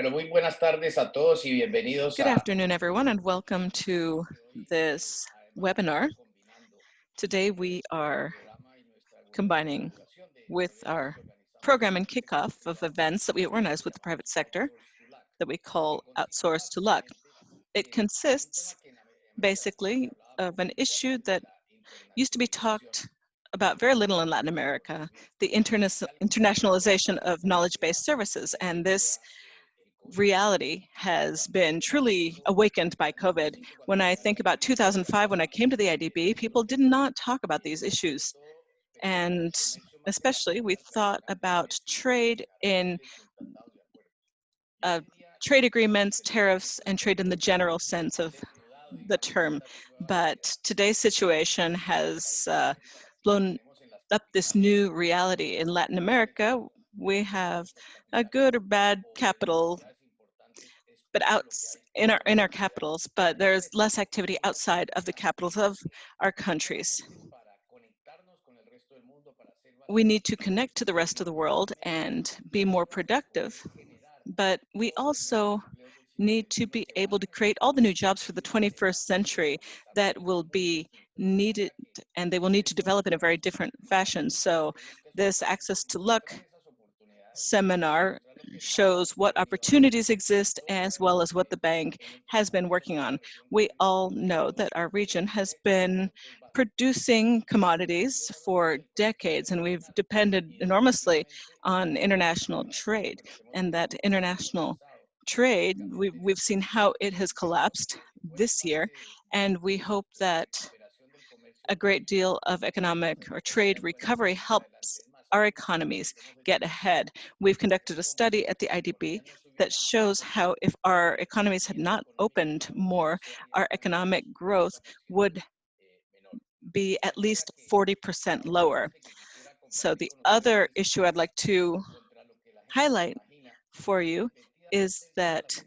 Bueno, muy buenas tardes a todos y bienvenidos Good a afternoon, everyone, and welcome to this webinar. Today we are combining with our program and kickoff of events that we organize with the private sector that we call Outsource to Luck. It consists basically of an issue that used to be talked about very little in Latin America, the internationalization of knowledge-based services, and this reality has been truly awakened by COVID. When I think about 2005, when I came to the IDB, people did not talk about these issues. And especially we thought about trade in trade agreements, tariffs, and trade in the general sense of the term. But today's situation has blown up this new reality. In Latin America, we have a good or bad capital, but in our capitals, but there's less activity outside of the capitals of our countries. We need to connect to the rest of the world and be more productive, but we also need to be able to create all the new jobs for the 21st century that will be needed, and they will need to develop in a very different fashion. So this Access to Luck seminar shows what opportunities exist as well as what the bank has been working on. We all know that our region has been producing commodities for decades, and we've depended enormously on international trade, and that international trade, we've seen how it has collapsed this year, and we hope that a great deal of economic or trade recovery helps our economies get ahead. We've conducted a study at the IDB that shows how if our economies had not opened more, our economic growth would be at least 40% lower. So the other issue I'd like to highlight for you is that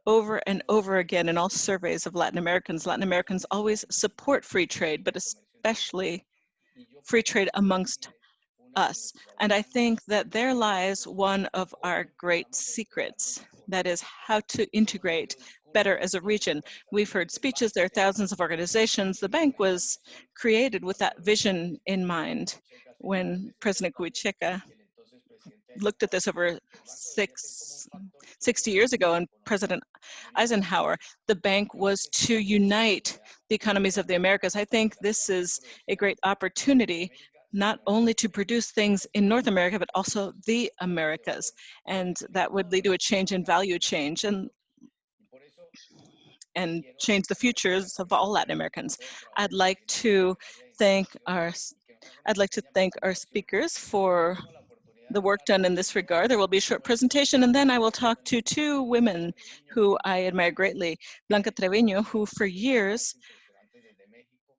over and over again in all surveys of Latin Americans always support free trade, but especially free trade amongst us. And I think that there lies one of our great secrets, that is how to integrate better as a region. We've heard speeches, there are thousands of organizations. The bank was created with that vision in mind when President Huicheca looked at this over 60 years ago, and President Eisenhower, the bank was to unite the economies of the Americas. I think this is a great opportunity not only to produce things in North America, but also the Americas. And that would lead to a change in value change and change the futures of all Latin Americans. I'd like to thank our speakers for the work done in this regard. There will be a short presentation, and then I will talk to two women who I admire greatly. Blanca Treviño, who for years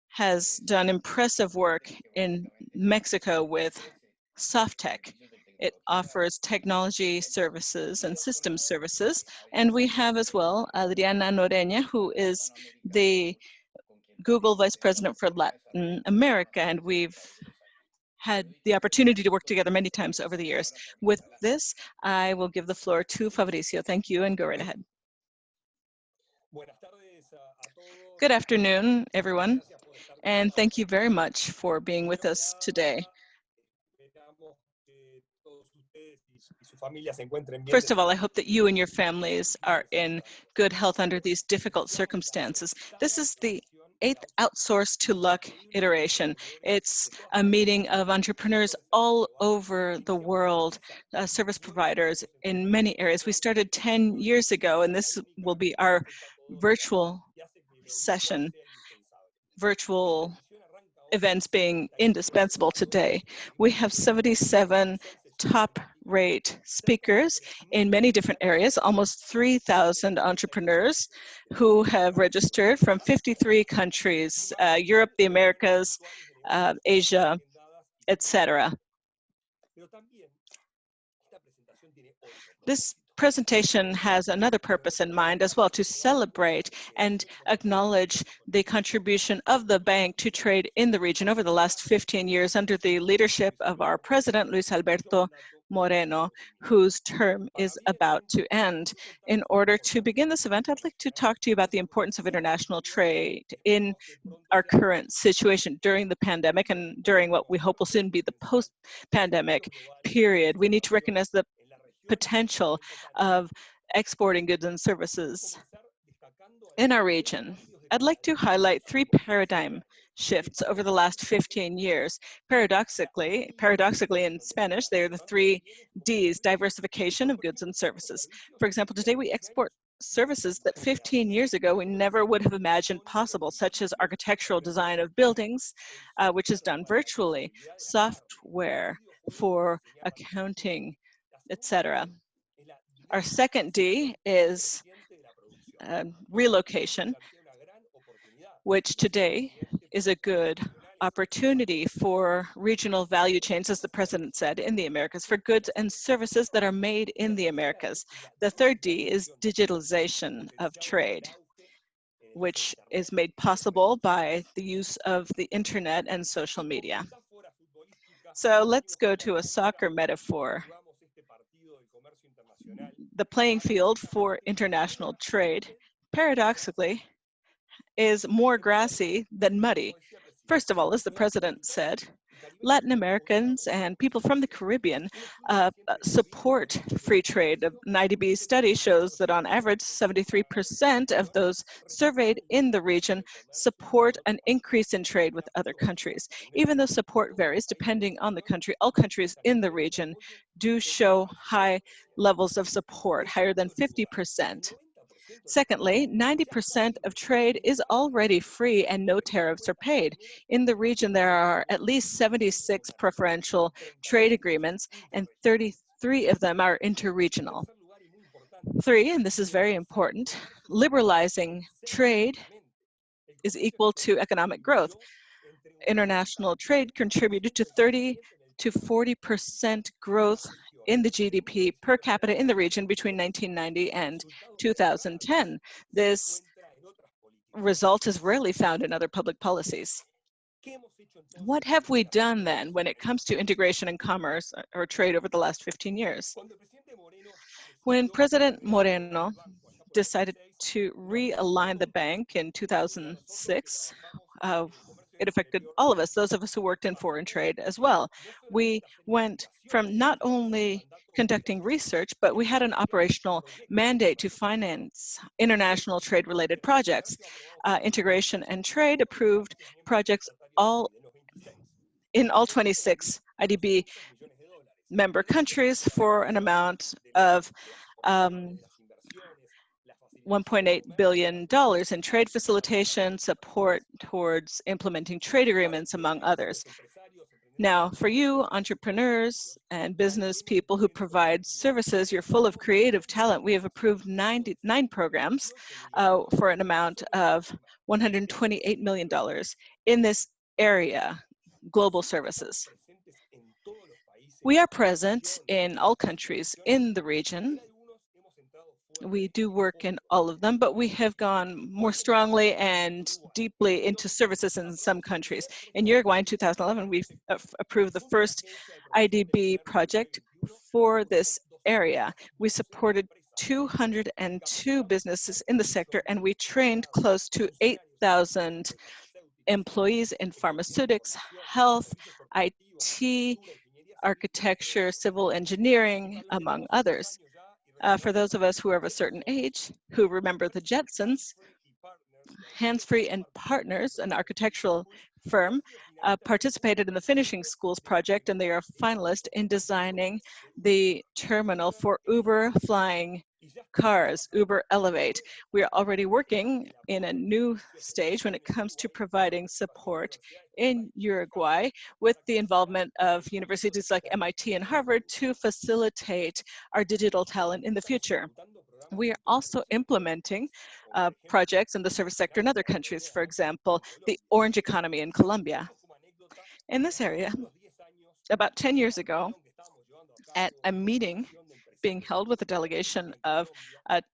has done impressive work in Mexico with SoftTech. It offers technology services and systems services. And we have as well Adriana Noreña, who is the Google Vice President for Latin America, and we've had the opportunity to work together many times over the years. With this, I will give the floor to Fabricio. Thank you, and go right ahead. Good afternoon, everyone, and thank you very much for being with us today. First of all, I hope that you and your families are in good health under these difficult circumstances. This is the 8th Outsource to Luck iteration. It's a meeting of entrepreneurs all over the world, service providers in many areas. We started 10 years ago, and this will be our virtual session, virtual events being indispensable today. We have 77 top-rate speakers in many different areas, almost 3,000 entrepreneurs who have registered from 53 countries, Europe, the Americas, Asia, etc. This presentation has another purpose in mind as well, to celebrate and acknowledge the contribution of the bank to trade in the region over the last 15 years under the leadership of our president, Luis Alberto Moreno, whose term is about to end. In order to begin this event, I'd like to talk to you about the importance of international trade in our current situation during the pandemic and during what we hope will soon be the post-pandemic period. We need to recognize the potential of exporting goods and services in our region. I'd like to highlight three paradigm shifts over the last 15 years. Paradoxically in Spanish, they are the three Ds: diversification of goods and services. For example, today we export services that 15 years ago we never would have imagined possible, such as architectural design of buildings, which is done virtually, software for accounting, etc. Our second D is relocation, which today is a good opportunity for regional value chains, as the president said, in the Americas, for goods and services that are made in the Americas. The third D is digitalization of trade, which is made possible by the use of the internet and social media. So let's go to a soccer metaphor. The playing field for international trade, paradoxically, is more grassy than muddy. First of all, as the president said, Latin Americans and people from the Caribbean support free trade. An IDB study shows that on average, 73% of those surveyed in the region support an increase in trade with other countries. Even though support varies depending on the country, all countries in the region do show high levels of support, higher than 50%. Secondly, 90% of trade is already free and no tariffs are paid. In the region, there are at least 76 preferential trade agreements, and 33 of them are interregional. Three, and this is very important, liberalizing trade is equal to economic growth. International trade contributed to 30 to 40% growth in the GDP per capita in the region between 1990 and 2010. This result is rarely found in other public policies. What have we done then when it comes to integration and commerce or trade over the last 15 years? When President Moreno decided to realign the bank in 2006, it affected all of us, those of us who worked in foreign trade as well. We went from not only conducting research, but we had an operational mandate to finance international trade-related projects. Integration and Trade approved projects in all 26 IDB member countries for an amount of $1.8 billion in trade facilitation, support towards implementing trade agreements, among others. Now, for you, entrepreneurs and business people who provide services, you're full of creative talent. We have approved 99 programs for an amount of $128 million in this area, global services. We are present in all countries in the region. We do work in all of them, but we have gone more strongly and deeply into services in some countries. In Uruguay in 2011, we approved the first IDB project for this area. We supported 202 businesses in the sector, and we trained close to 8,000 employees in pharmaceutics, health, IT, architecture, civil engineering, among others. For those of us who are of a certain age, who remember the Jetsons, Hands-Free and Partners, an architectural firm, participated in the Finishing Schools project, and they are a finalist in designing the terminal for Uber flying cars, Uber Elevate. We are already working in a new stage when it comes to providing support in Uruguay with the involvement of universities like MIT and Harvard to facilitate our digital talent in the future. We are also implementing projects in the service sector in other countries, for example, the orange economy in Colombia. In this area, about 10 years ago, at a meeting being held with a delegation of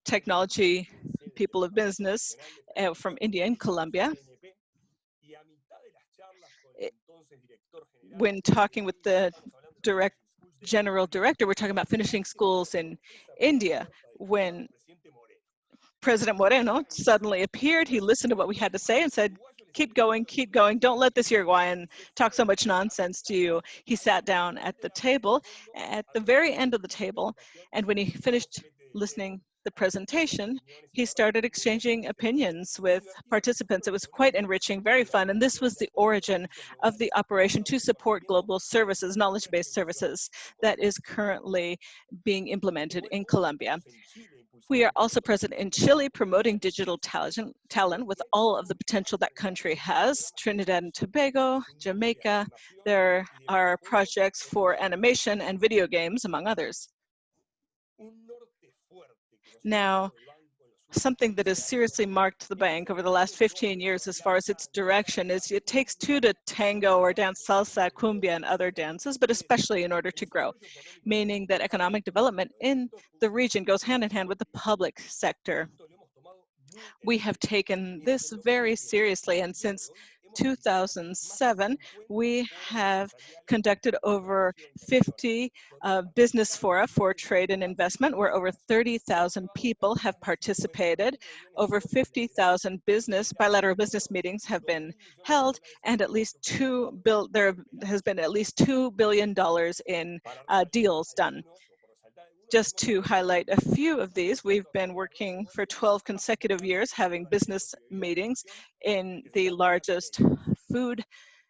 technology people of business from India and Colombia, when talking with the general director, we're talking about finishing schools in India. When President Moreno suddenly appeared, he listened to what we had to say and said, keep going, don't let this Uruguayan talk so much nonsense to you. He sat down at the table, at the very end of the table, and when he finished listening the presentation, he started exchanging opinions with participants. It was quite enriching, very fun, and this was the origin of the operation to support global services, knowledge-based services, that is currently being implemented in Colombia. We are also present in Chile, promoting digital talent with all of the potential that country has. Trinidad and Tobago, Jamaica, there are projects for animation and video games, among others. Now, something that has seriously marked the bank over the last 15 years as far as its direction is it takes two to tango or dance salsa, cumbia, and other dances, but especially in order to grow, meaning that economic development in the region goes hand in hand with the public sector. We have taken this very seriously, and since 2007, we have conducted over 50 business fora for trade and investment, where over 30,000 people have participated. Over 50,000 bilateral business meetings have been held, and there has been at least $2 billion in deals done. Just to highlight a few of these, we've been working for 12 consecutive years, having business meetings in the largest food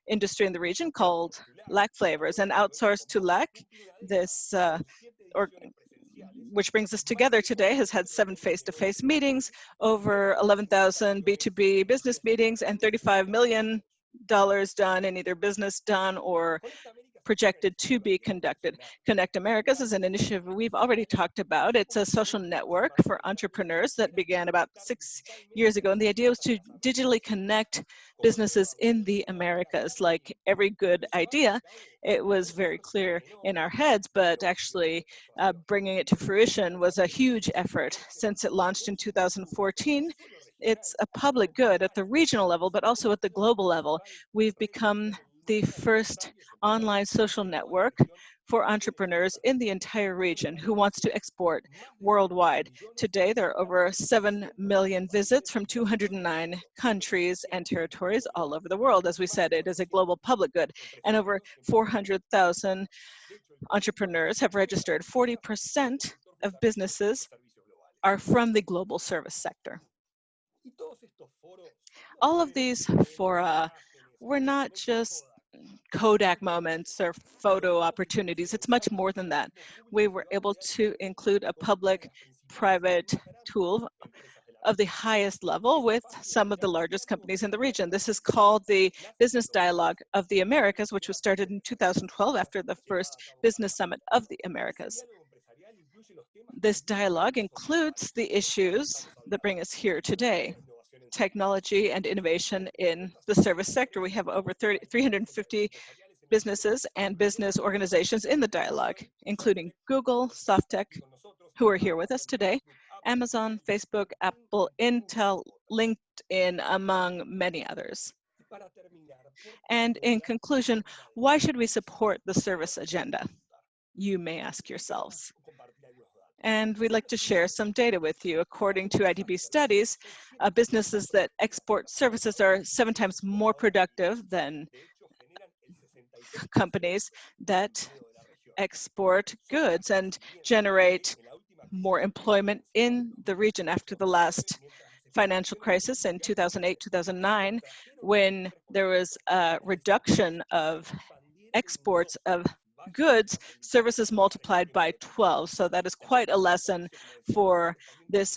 industry in the region called LAC Flavors, and outsourced to LAC. This, which brings us together today, has had 7 face-to-face meetings, over 11,000 B2B business meetings, and $35 million done in either business done or projected to be conducted. Connect Americas is an initiative we've already talked about. It's a social network for entrepreneurs that began about 6 years ago, and the idea was to digitally connect businesses in the Americas. Like every good idea, it was very clear in our heads, but actually bringing it to fruition was a huge effort. Since it launched in 2014, it's a public good at the regional level, but also at the global level. We've become the first online social network for entrepreneurs in the entire region who wants to export worldwide. Today, there are over 7 million visits from 209 countries and territories all over the world. As we said, it is a global public good, and over 400,000 entrepreneurs have registered. 40% of businesses are from the global service sector. All of these fora were not just Kodak moments or photo opportunities. It's much more than that. We were able to include a public-private tool of the highest level with some of the largest companies in the region. This is called the Business Dialogue of the Americas, which was started in 2012 after the first Business Summit of the Americas. This dialogue includes the issues that bring us here today: technology and innovation in the service sector. We have over 350 businesses and business organizations in the dialogue, including Google, Softec, who are here with us today, Amazon, Facebook, Apple, Intel, LinkedIn, among many others. And in conclusion, why should we support the service agenda? You may ask yourselves. And we'd like to share some data with you. According to IDB studies, businesses that export services are 7 times more productive than companies that export goods and generate more employment in the region. After the last financial crisis in 2008, 2009, when there was a reduction of exports of goods, services multiplied by 12. So that is quite a lesson for this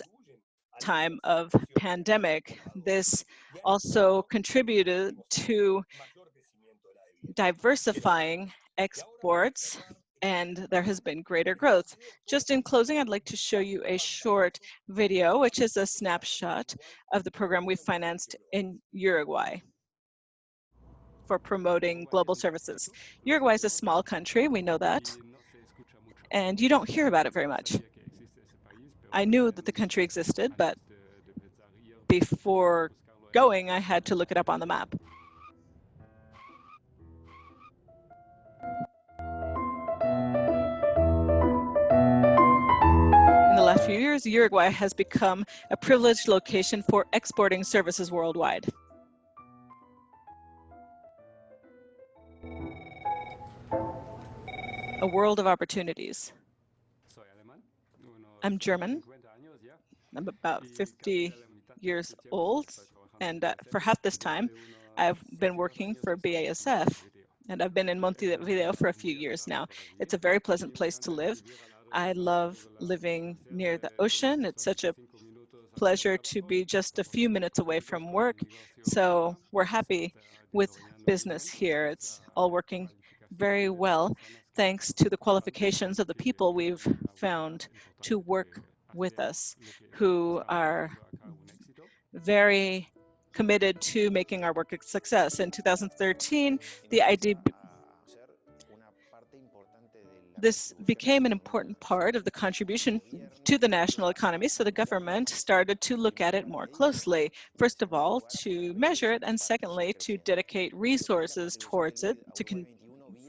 time of pandemic. This also contributed to diversifying exports, and there has been greater growth. Just in closing, I'd like to show you a short video, which is a snapshot of the program we financed in Uruguay for promoting global services. Uruguay is a small country, we know that, and you don't hear about it very much. I knew that the country existed, but before going, I had to look it up on the map. few years, Uruguay has become a privileged location for exporting services worldwide. A world of opportunities. I'm German. I'm about 50 years old, and for half this time, I've been working for BASF, and I've been in Montevideo for a few years now. It's a very pleasant place to live. I love living near the ocean. It's such a pleasure to be just a few minutes away from work, so we're happy with business here. It's all working very well, thanks to the qualifications of the people we've found to work with us, who are very committed to making our work a success. In 2013, the this became an important part of the contribution to the national economy, so the government started to look at it more closely. First of all, to measure it, and secondly, to dedicate resources towards it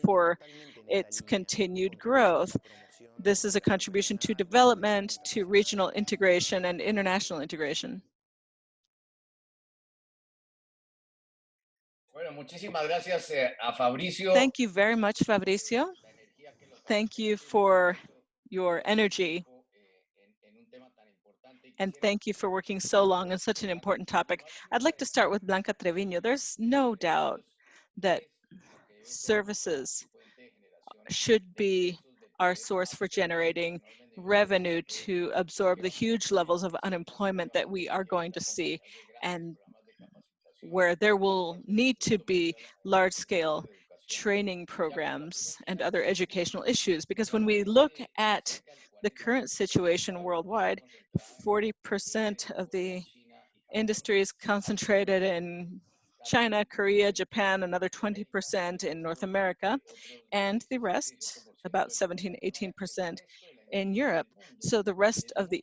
for its continued growth. This is a contribution to development, to regional integration, and international integration. Bueno, muchísimas gracias a Fabricio. Thank you very much, Fabricio. Thank you for your energy, and thank you for working so long on such an important topic. I'd like to start with Blanca Treviño. There's no doubt that services should be our source for generating revenue to absorb the huge levels of unemployment that we are going to see, and where there will need to be large-scale training programs and other educational issues. Because when we look at the current situation worldwide, 40% of the industry is concentrated in China, Korea, Japan, another 20% in North America, and the rest, about 17, 18% in Europe. So the rest of the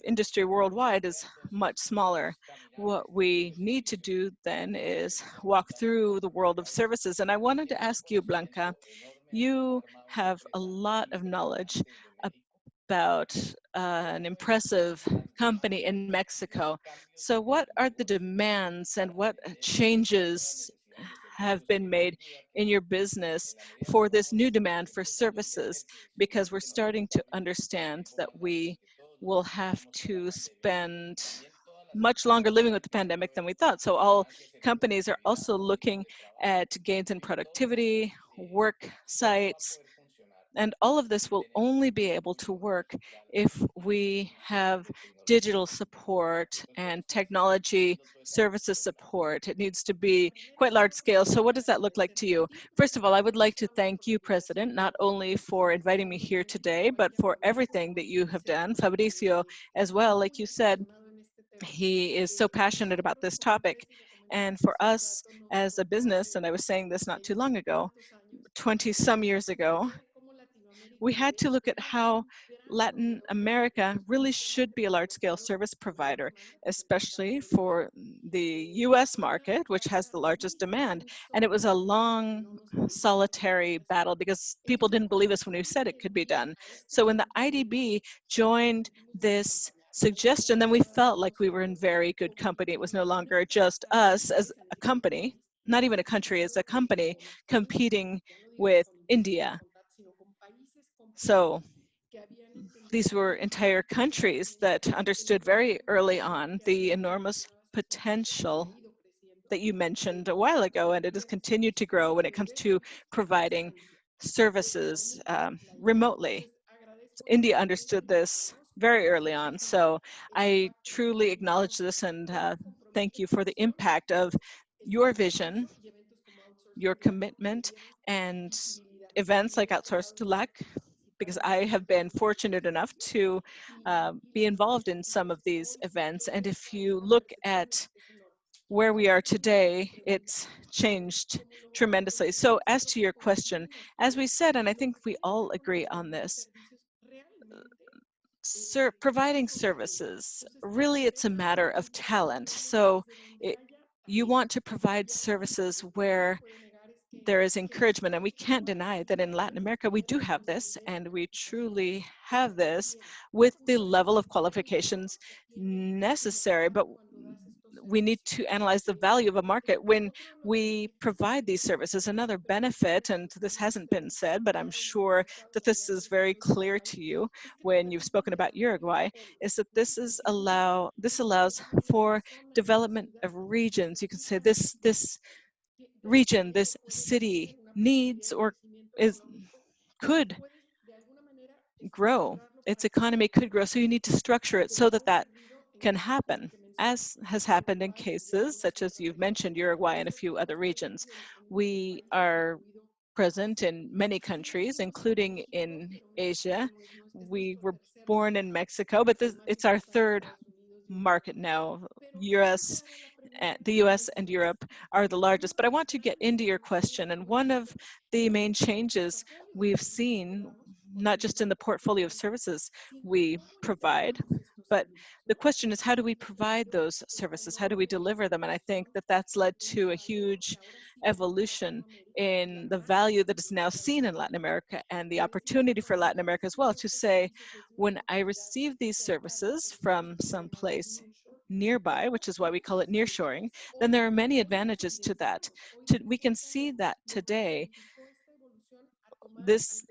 industry worldwide is much smaller. What we need to do then is walk through the world of services. And I wanted to ask you, Blanca, you have a lot of knowledge about an impressive company in Mexico. So what are the demands and what changes have been made in your business for this new demand for services? Because we're starting to understand that we will have to spend much longer living with the pandemic than we thought. So all companies are also looking at gains in productivity, work sites, and all of this will only be able to work if we have digital support and technology services support. It needs to be quite large scale. So what does that look like to you? First of all, I would like to thank you, President, not only for inviting me here today, but for everything that you have done. Fabricio as well, like you said, he is so passionate about this topic. And for us as a business, and I was saying this not too long ago, 20 some years ago, we had to look at how Latin America really should be a large-scale service provider, especially for the US market, which has the largest demand. And it was a long, solitary battle because people didn't believe us when we said it could be done. So when the IDB joined this suggestion, then we felt like we were in very good company. It was no longer just us as a company, not even a country, as a company competing with India. So these were entire countries that understood very early on the enormous potential that you mentioned a while ago, and it has continued to grow when it comes to providing services remotely. So India understood this very early on, so I truly acknowledge this and thank you for the impact of your vision, your commitment, and events like Outsourced to Luck, because I have been fortunate enough to be involved in some of these events. And if you look at where we are today, it's changed tremendously. So as to your question, as we said, and I think we all agree on this, providing services, really it's a matter of talent. So you want to provide services where there is encouragement, and we can't deny that in Latin America we do have this, and we truly have this with the level of qualifications necessary, but we need to analyze the value of a market when we provide these services. Another benefit, and this hasn't been said, but I'm sure that this is very clear to you when you've spoken about Uruguay, is that this allows for development of regions. You can say this region, this city needs or could grow. Its economy could grow, so you need to structure it so that that can happen, as has happened in cases such as you've mentioned, Uruguay and a few other regions. We are present in many countries, including in Asia. We were born in Mexico, but it's our third market now. The US and Europe are the largest. But I want to get into your question. And one of the main changes we've seen, not just in the portfolio of services we provide, but the question is, how do we provide those services? How do we deliver them? And I think that that's led to a huge evolution in the value that is now seen in Latin America, and the opportunity for Latin America as well to say, when I receive these services from someplace nearby, which is why we call it nearshoring, then there are many advantages to that. We can see that today, this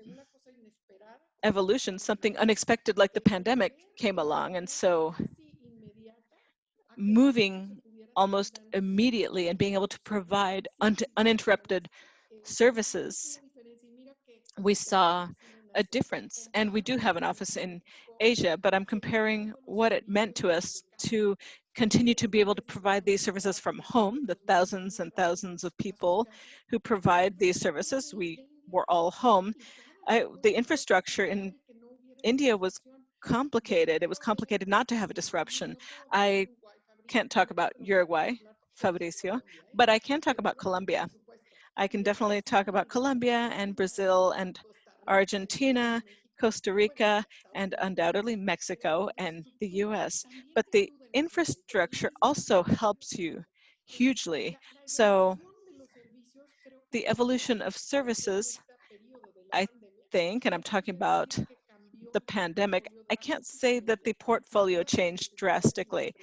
evolution, something unexpected like the pandemic came along, and so moving almost immediately and being able to provide uninterrupted services, we saw a difference. And we do have an office in Asia, but I'm comparing what it meant to us to continue to be able to provide these services from home, the thousands and thousands of people who provide these services. We were all home. The infrastructure in India was complicated. It was complicated not to have a disruption. I can't talk about Uruguay, Fabricio, but I can talk about Colombia. I can definitely talk about Colombia and Brazil and Argentina, Costa Rica, and undoubtedly Mexico and the US. But the infrastructure also helps you hugely. So the evolution of services, I think, and I'm talking about the pandemic, I can't say that the portfolio changed drastically.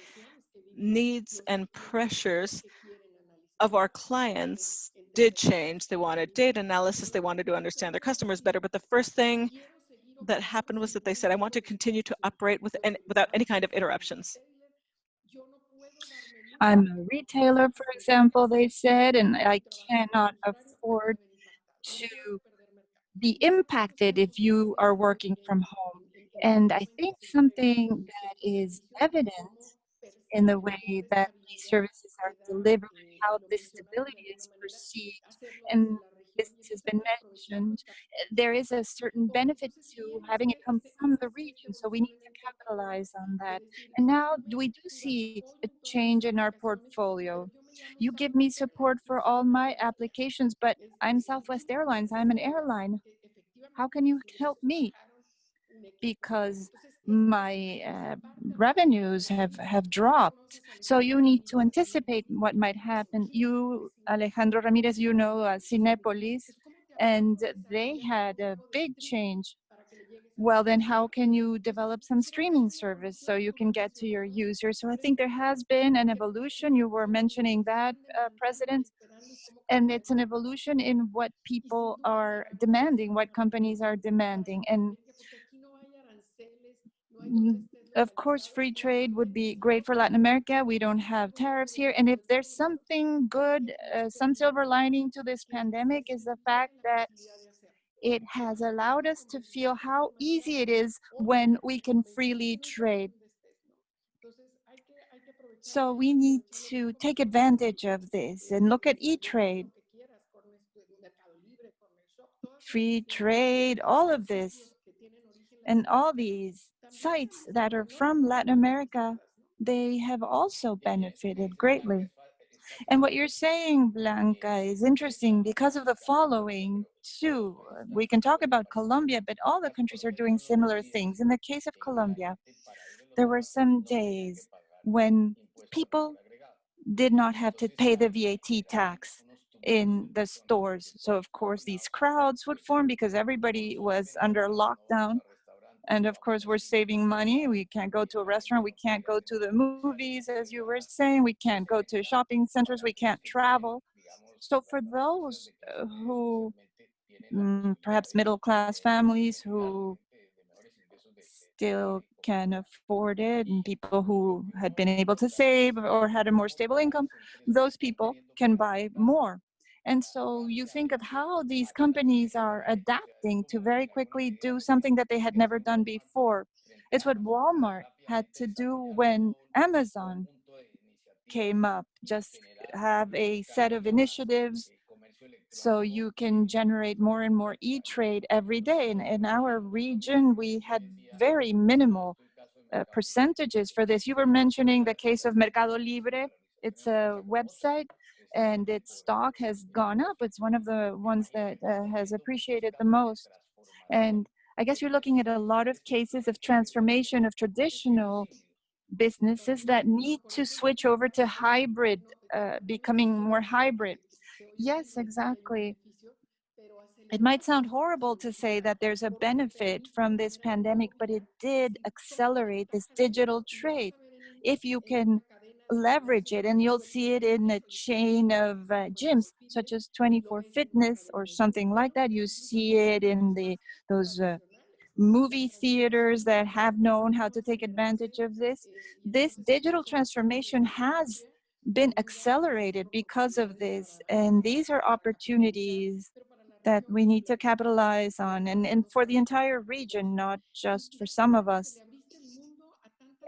Needs and pressures of our clients did change. They wanted data analysis. They wanted to understand their customers better. But the first thing that happened was that they said, I want to continue to operate without any kind of interruptions. I'm a retailer, for example, they said, and I cannot afford to be impacted if you are working from home. And I think something that is evident in the way that these services are delivered, how this stability is perceived, and this has been mentioned, there is a certain benefit to having it come from the region, so we need to capitalize on that. And now we do see a change in our portfolio. You give me support for all my applications, but I'm Southwest Airlines, I'm an airline. How can you help me? Because my revenues have dropped. So you need to anticipate what might happen. You, Alejandro Ramirez, you know Cinépolis, and they had a big change. Well, then how can you develop some streaming service so you can get to your users? So I think there has been an evolution. You were mentioning that, President. And it's an evolution in what people are demanding, what companies are demanding. And of course, free trade would be great for Latin America. We don't have tariffs here. And if there's something good, some silver lining to this pandemic is the fact that it has allowed us to feel how easy it is when we can freely trade. So we need to take advantage of this and look at e-trade, free trade, all of this. And all these sites that are from Latin America, they have also benefited greatly. And what you're saying, Blanca, is interesting because of the following too. We can talk about Colombia, but all the countries are doing similar things. In the case of Colombia, there were some days when people did not have to pay the VAT tax. in the stores. So of course these crowds would form because everybody was under lockdown. And of course we're saving money. We can't go to a restaurant. We can't go to the movies, as you were saying. We can't go to shopping centers. We can't travel. So for those who perhaps middle-class families who still can afford it, and people who had been able to save or had a more stable income, those people can buy more. And so you think of how these companies are adapting to very quickly do something that they had never done before. It's what Walmart had to do when Amazon came up. Just have a set of initiatives so you can generate more and more e-trade every day. And in our region, we had very minimal percentages for this. You were mentioning the case of Mercado Libre. It's a website and its stock has gone up. It's one of the ones that has appreciated the most. And I guess you're looking at a lot of cases of transformation of traditional businesses that need to switch over to hybrid, becoming more hybrid. Yes, exactly. It might sound horrible to say that there's a benefit from this pandemic, but it did accelerate this digital trade. If you can leverage it, and you'll see it in a chain of gyms, such as 24 Fitness or something like that. You see it in those movie theaters that have known how to take advantage of this. This digital transformation has been accelerated because of this, and these are opportunities that we need to capitalize on, and for the entire region, not just for some of us.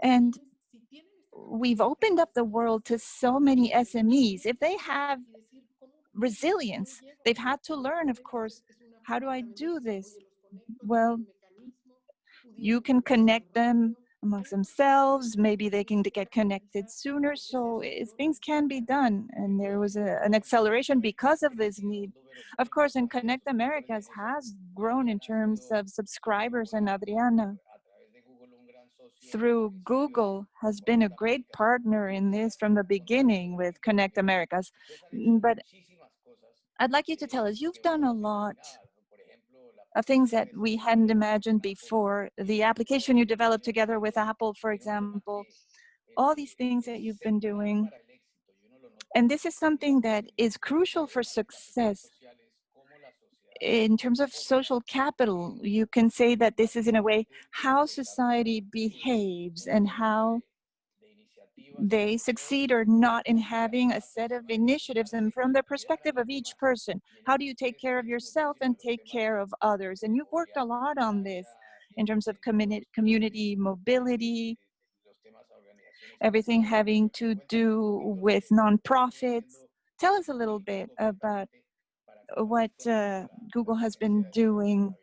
And we've opened up the world to so many SMEs. If they have resilience, they've had to learn, of course, how do I do this? Well, you can connect them amongst themselves. Maybe they can get connected sooner. So things can be done. And there was an acceleration because of this need. Of course, and Connect Americas has grown in terms of subscribers, and Adriana, through Google, has been a great partner in this from the beginning with Connect Americas. But I'd like you to tell us, you've done a lot of things that we hadn't imagined before. The application you developed together with Apple, for example, all these things that you've been doing. And this is something that is crucial for success. In terms of social capital, you can say that this is, in a way, how society behaves and how they succeed or not in having a set of initiatives. And from the perspective of each person, how do you take care of yourself and take care of others? And you've worked a lot on this in terms of community mobility, everything having to do with nonprofits. Tell us a little bit about what Google has been doing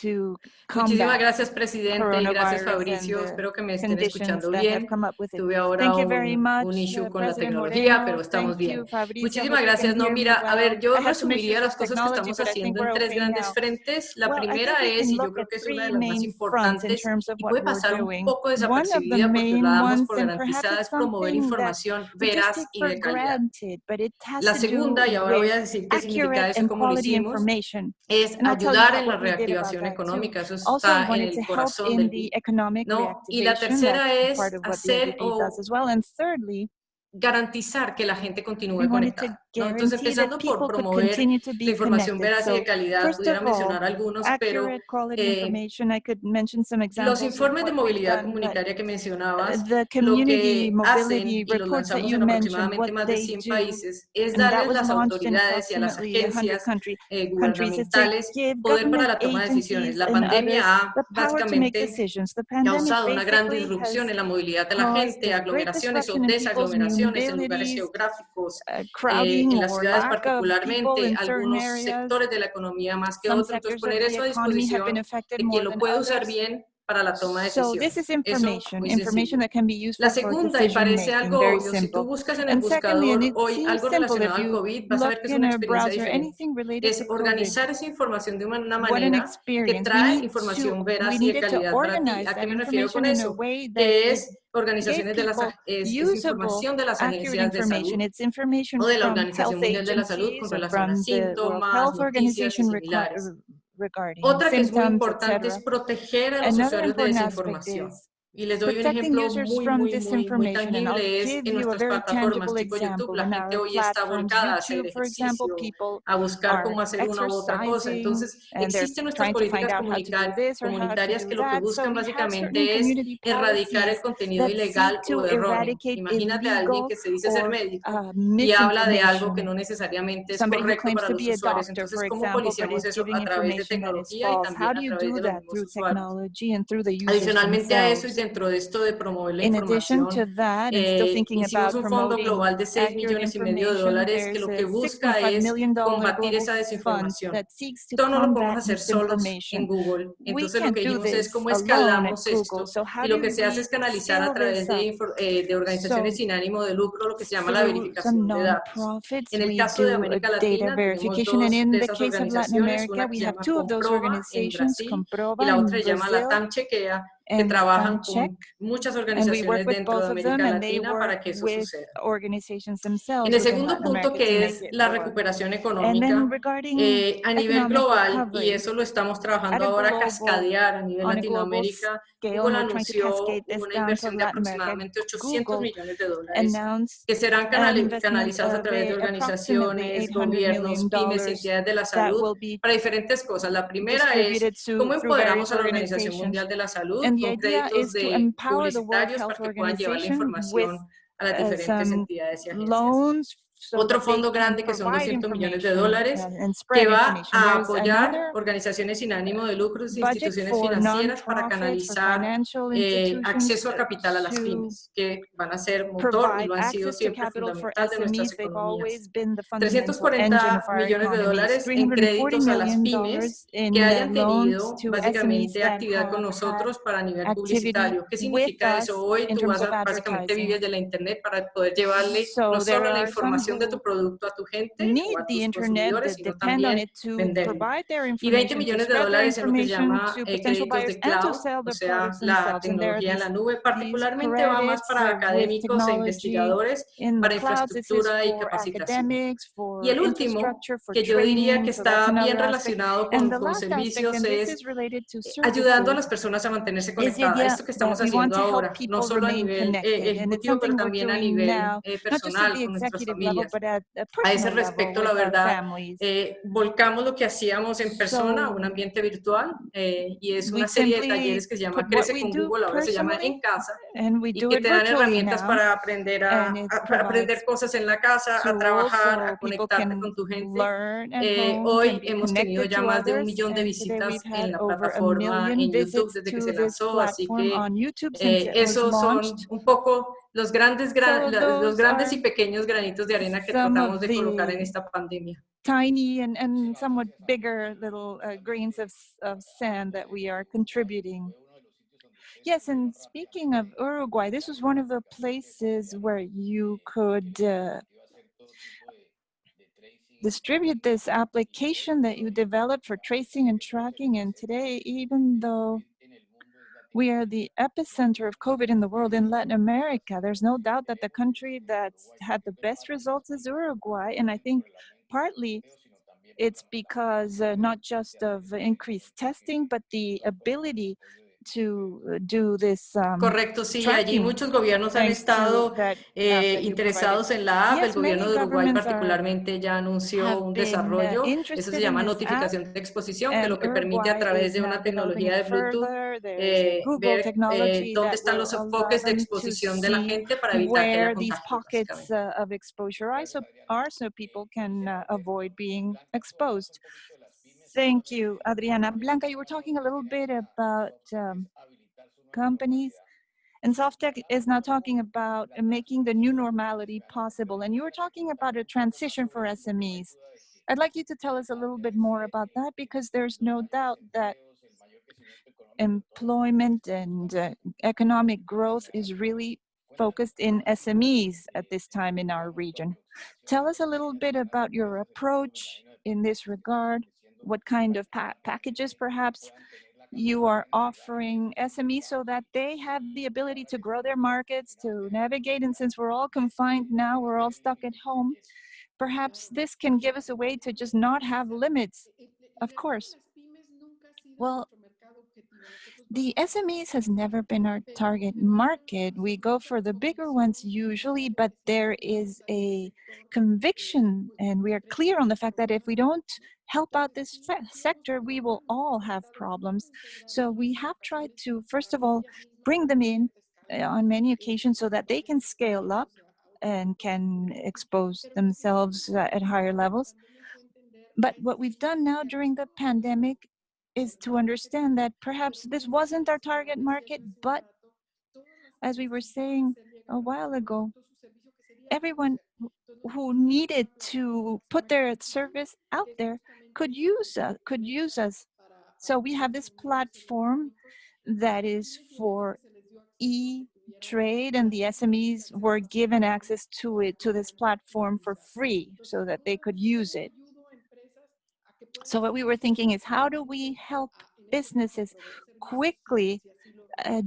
to Muchísimas combat gracias, presidente, y gracias, coronavirus and Fabricio. the Espero que me estén conditions escuchando that have bien. come up with it. Tuve ahora Thank you very much, un issue con la President tecnología, pero Moreno. estamos Thank you, bien. Fabricio. Muchísimas Hope you can gracias. No, hear me mira, a well. ver, yo I had some resumiría issues with las cosas que technology, estamos but I think haciendo we're en tres okay grandes now. frentes. La Well, I think primera we es, can y yo look creo at que es una three de las más main fronts in importantes, terms of y what puede we're pasar un doing. poco One of the desapercibida porque la main damos ones, por and perhaps garantizada, it's es promover something that información we just veraz take y for de calidad. granted, but it has La to do segunda, y ahora voy with a decir qué significa accurate eso y and cómo lo quality hicimos, information. es And I'll tell you ayudar en la what we did about reactivación that too. económica, eso Also, we está en wanted el to help corazón in del the BID, economic ¿no? Y la reactivation. That's tercera part es of what the hacer IDP does o as well. And thirdly, garantizar que la gente we continúe wanted to conectada, ¿no? Entonces, guarantee that empezando por people could promover continue to la be información connected. veraz y de So calidad, first pudiera of all, mencionar algunos, pero accurate quality information. I could mention some los examples of informes de what we've movilidad done, but comunitaria que mencionabas, the lo community que mobility hacen, y los reports that lanzamos you en mentioned, what aproximadamente más de they 100 do, países, es and that darles was las launched in autoridades y a las approximately 100 agencias countries, is to gubernamentales give poder para government la toma de decisiones. agencies La and pandemia others ha the power to make básicamente decisions. The pandemic causado una gran basically disrupción has en la movilidad de la caused gente, a great aglomeraciones o disruption in people's desaglomeraciones en lugares mobilities, geográficos, crowding en las or ciudades lack of people particularmente, in certain algunos areas. sectores de la economía más que Some otros. Entonces, sectors of poner the eso a economy have been disposición affected de quien more lo than puede usar others. bien para la toma de So this is decisiones. Eso information, muy information sencillo. that can be La useful for segunda, y decision parece making, algo very obvio, si tú simple. buscas en el And secondly, and buscador it hoy seems algo simple, relacionado if al you COVID, vas a look ver que es in una a experiencia browser, diferente. anything related Es to COVID, organizar esa información de una what an manera que experience. trae información We veraz y de needed to calidad para ti. organize ¿A qué that me refiero con information in a eso? way that Que it es gave organizaciones de las, people es usable, información de las accurate agencias de information. salud It's information o de la from Organización health Mundial de la Salud con agencies or relación a from the World síntomas, Health noticias y Organization similares. regarding Otra que es muy symptoms, importante es etc. proteger a los Another usuarios de important aspect desinformación. is Y les doy un protecting ejemplo users from muy disinformation. And I'll tangible, es give en you a nuestras very plataformas tangible tipo YouTube. example. La In gente our hoy está platforms, volcada a hacer YouTube, for example, ejercicio, people a buscar are cómo hacer una u otra cosa. exercising Entonces, and they're existen nuestras trying to find políticas out how to do this or how to comunitarias do que lo que that. So buscan we have certain básicamente es community erradicar el policies contenido that seek ilegal o to erróneo. eradicate Imagínate a alguien illegal que se dice ser or médico y habla de algo que misinformation. no necesariamente es Somebody who correcto claims para to los be a usuarios. doctor, Entonces, for ¿cómo example, but policiamos is eso? giving A través de information that is tecnología y false. How también do a you través do de los that mismos through usuarios. technology and through the users Adicionalmente a eso y themselves? dentro de esto de promover la In addition to información, that, and still thinking hicimos about un fondo promoting global de 6 accurate millones y medio de information, dólares que there's lo que a busca $6.5 es million combatir global esa fund desinformación. that seeks to Esto no lo podemos combat hacer solos en misinformation. Google. We Entonces lo can't que do dijimos es this cómo alone at escalamos Google. esto So how y lo que do se hace we es canalizar a scale través this up? de organizaciones So sin ánimo de lucro, lo que se llama la through some verificación de datos. nonprofits, En el we caso de do a América data Latina tenemos verification. And dos in de the esas case of Latin organizaciones, America, una que we se have llama two of those Comprova en organizations, Brasil y Comprova la in otra se llama la Brazil TAM Chequea, que and trabajan Latamcheck. con muchas And we work organizaciones with dentro de both of them, América and they Latina work para que eso with suceda. organizations En themselves el within segundo Latin punto, America to que make es it la more. recuperación And then económica, regarding a nivel economic global, y recovery, eso lo estamos trabajando at a ahora a global, cascadear a nivel on a global Latinoamérica, scale, and Google we're trying to cascade anunció this una down to inversión de Latin America, aproximadamente 800 Google millones de dólares announced que serán an investment canalizados a of través de approximately organizaciones, $800 gobiernos, million pymes y entidades de la that salud will be para diferentes cosas. La primera es distributed cómo through empoderamos various a la Organización organizations. Mundial de la Salud And the con idea créditos is to de empower the World publicitarios Health para que puedan llevar la Organization with información a las diferentes some entidades y agencias. loans so Otro that they fondo can grande que son provide 200 millones de information dólares and que spread va information. a There's apoyar another organizaciones sin ánimo de lucro e budget instituciones for financieras para nonprofits, for canalizar financial institutions acceso a capital a las to pymes, que van a ser motor y provide lo han sido access to siempre capital for fundamental de nuestras SMEs. They've economías. always been the fundamental engine of 340 our millones de economies. dólares en $340 créditos a las million pymes que in hayan loans tenido to SMEs básicamente that actividad con have had nosotros para nivel activity publicitario. ¿Qué with significa eso? us Hoy in tú terms vas of básicamente advertising. vives de la internet para poder llevarle no So there solo la are some información de tu who producto a tu gente o need a the tus internet, consumidores, that sino depend on también it to venderlo. provide their Y 20 information, to millones de spread their dólares en lo que se information llama to potential créditos buyers de and to cloud, sell o the sea, products la themselves. And there are tecnología en la nube. these Particularmente va más credits para with académicos e technology investigadores in the para clouds. This is infraestructura y for capacitación. academics, Y for el último, infrastructure, for que yo diría training. que So that's está bien another aspect. relacionado And the con last aspect, servicios, and this es is related to ayudando a services, las personas a mantenerse is the conectadas. idea Esto que that estamos we want haciendo to help ahora, no people solo a remain nivel connected. And it's ejecutivo, pero something we're también a doing nivel now, not just at personal the con nuestras executive level, familias. but at a A ese personal level respecto, la with our verdad, families. volcamos lo que hacíamos en persona a un So ambiente virtual y es we una serie de simply talleres que se llama put what Crece we con do Google, ahora se llama personally, En Casa, and we y do que it te dan virtually herramientas now, para aprender and it para aprender provides cosas en la casa, a tools trabajar, a so people conectarte can con tu gente. learn at home, can Hoy be hemos tenido connected ya to más de 1 others, millón de and today visitas we've had en la over 1 plataforma million en YouTube visits desde que to se this lanzó, así platform que on YouTube since it was esos son launched. un poco los So los those grandes are y pequeños granitos de arena que some tratamos of de colocar en the esta pandemia. tiny and somewhat bigger little grains of sand that we are contributing. Yes, and speaking of Uruguay, this was one of the places where you could distribute this application that you developed for tracing and tracking. And today, even though we are the epicenter of COVID in the world in Latin America, there's no doubt that the country that's had the best results is Uruguay. And I think partly it's because not just of increased testing, but the ability to do this Correcto, sí, allí tracking, muchos gobiernos han thanks to estado that app that you provided. interesados en la app. El Yes, gobierno many de Uruguay governments particularmente ya anunció have un been desarrollo, eso se interested in llama this app, notificación de exposición, que and lo que permite a Uruguay través is de now una developing tecnología it de Bluetooth further. There's a Google ver technology dónde that están will los allow enfoques de them to exposición de la see gente para evitar que haya where these contagios, pockets básicamente. of exposure are, so people can avoid being exposed. Thank you, Adriana. Blanca, you were talking a little bit about companies, and SoftTech is now talking about making the new normality possible. And you were talking about a transition for SMEs. I'd like you to tell us a little bit more about that, because there's no doubt that employment and economic growth is really focused in SMEs at this time in our region. Tell us a little bit about your approach in this regard. What kind of packages perhaps you are offering SMEs so that they have the ability to grow their markets, to navigate. And since we're all confined now, we're all stuck at home, perhaps this can give us a way to just not have limits. Of course. Well, the SMEs has never been our target market. We go for the bigger ones usually, but there is a conviction, and we are clear on the fact that if we don't help out this sector, we will all have problems. So we have tried to, first of all, bring them in on many occasions so that they can scale up and can expose themselves at higher levels. But what we've done now during the pandemic is to understand that perhaps this wasn't our target market, but as we were saying a while ago, everyone who needed to put their service out there could use us. So we have this platform that is for e-trade, and the SMEs were given access to this platform for free so that they could use it. So what we were thinking is, how do we help businesses quickly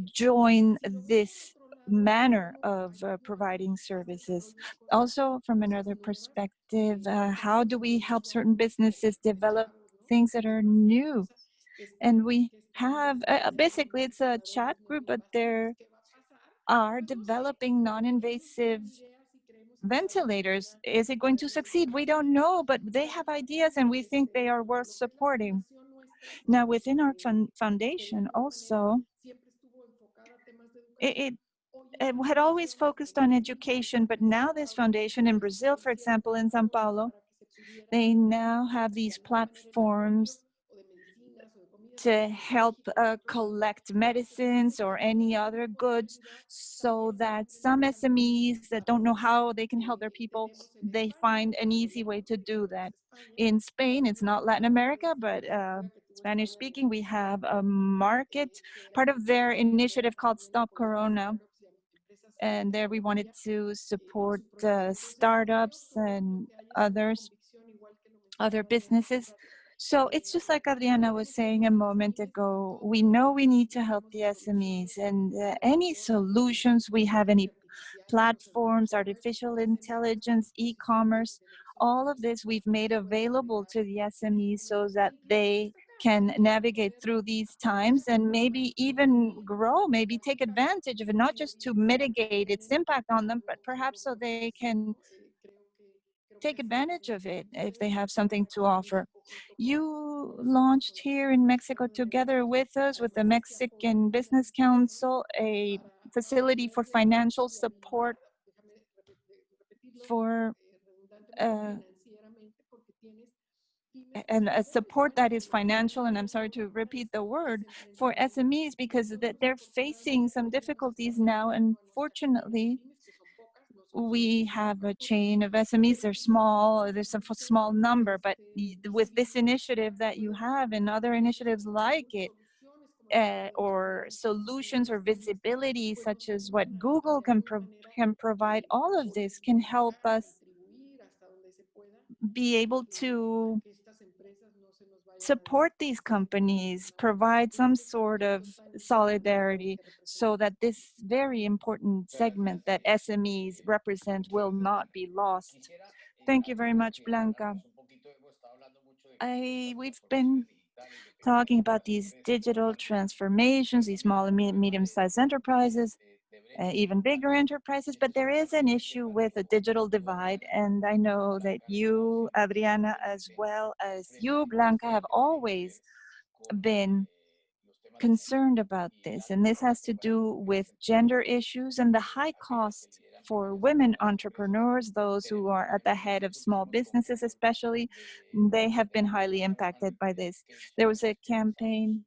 join this manner of providing services? Also, from another perspective, how do we help certain businesses develop things that are new? And we have, basically it's a chat group, but there are developing non-invasive ventilators. Is it going to succeed? We don't know, but they have ideas and we think they are worth supporting. Now, within our foundation also, it had always focused on education, but now this foundation in Brazil, for example, in Sao Paulo, they now have these platforms to help collect medicines or any other goods, so that some SMEs that don't know how they can help their people, they find an easy way to do that. In Spain, it's not Latin America, but Spanish speaking, we have a market, part of their initiative called Stop Corona. And there we wanted to support startups and other businesses. So it's just like Adriana was saying a moment ago, we know we need to help the SMEs, and any solutions we have, any platforms, artificial intelligence, e-commerce, all of this we've made available to the SMEs so that they can navigate through these times and maybe even grow, maybe take advantage of it, not just to mitigate its impact on them, but perhaps so they can take advantage of it if they have something to offer. You launched here in Mexico together with us, with the Mexican Business Council, a facility for financial support for and a support that is financial, and I'm sorry to repeat the word, for SMEs, because they're facing some difficulties now. Unfortunately, we have a chain of SMEs. They're small, there's a small number, but with this initiative that you have and other initiatives like it, or solutions or visibility such as what Google can provide, all of this can help us be able to support these companies, provide some sort of solidarity so that this very important segment that SMEs represent will not be lost. Thank you very much, Blanca. We've been talking about these digital transformations, these small and medium-sized enterprises, even bigger enterprises, but there is an issue with a digital divide, and I know that you, Adriana, as well as you, Blanca, have always been concerned about this, and this has to do with gender issues and the high cost for women entrepreneurs, those who are at the head of small businesses especially. They have been highly impacted by this. There was a campaign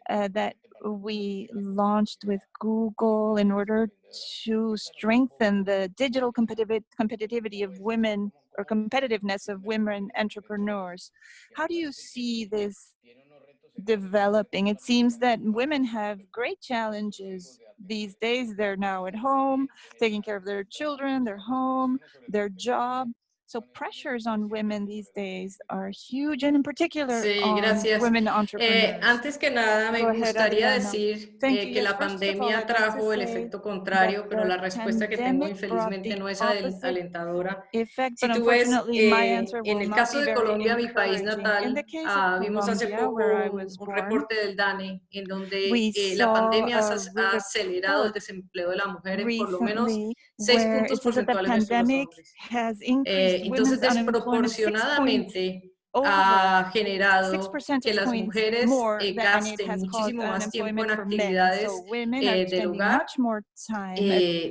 that we launched with Google in order to strengthen the digital competitivity of women, or competitiveness of women entrepreneurs. How do you see this developing. It seems that women have great challenges these days. They're now at home, taking care of their children, their home, their job. So pressures on women these days are huge, and in particular Sí, on gracias. women entrepreneurs. Antes que nada, me Go ahead, gustaría Adriana. decir Thank you. que Yes, la first of all, pandemia I'd like to trajo el say efecto that contrario, pero the la respuesta que tengo pandemic brought infelizmente the no es opposite alentadora. effect, Si but tú ves, unfortunately my answer en will el not caso be de very Colombia, mi país encouraging. In the natal, case of vimos hace Colombia, poco where I was un born, reporte del DANE en donde we la saw pandemia a ha acelerado el report desempleo de la mujer en por lo menos recently 6 where puntos it says that the porcentuales versus los pandemic hombres. has increased Entonces, women's unemployment 6 points desproporcionadamente over, ha 6 generado que percentage las points mujeres more than it gasten has caused muchísimo más tiempo unemployment en for men. So actividades women are del spending hogar, much more time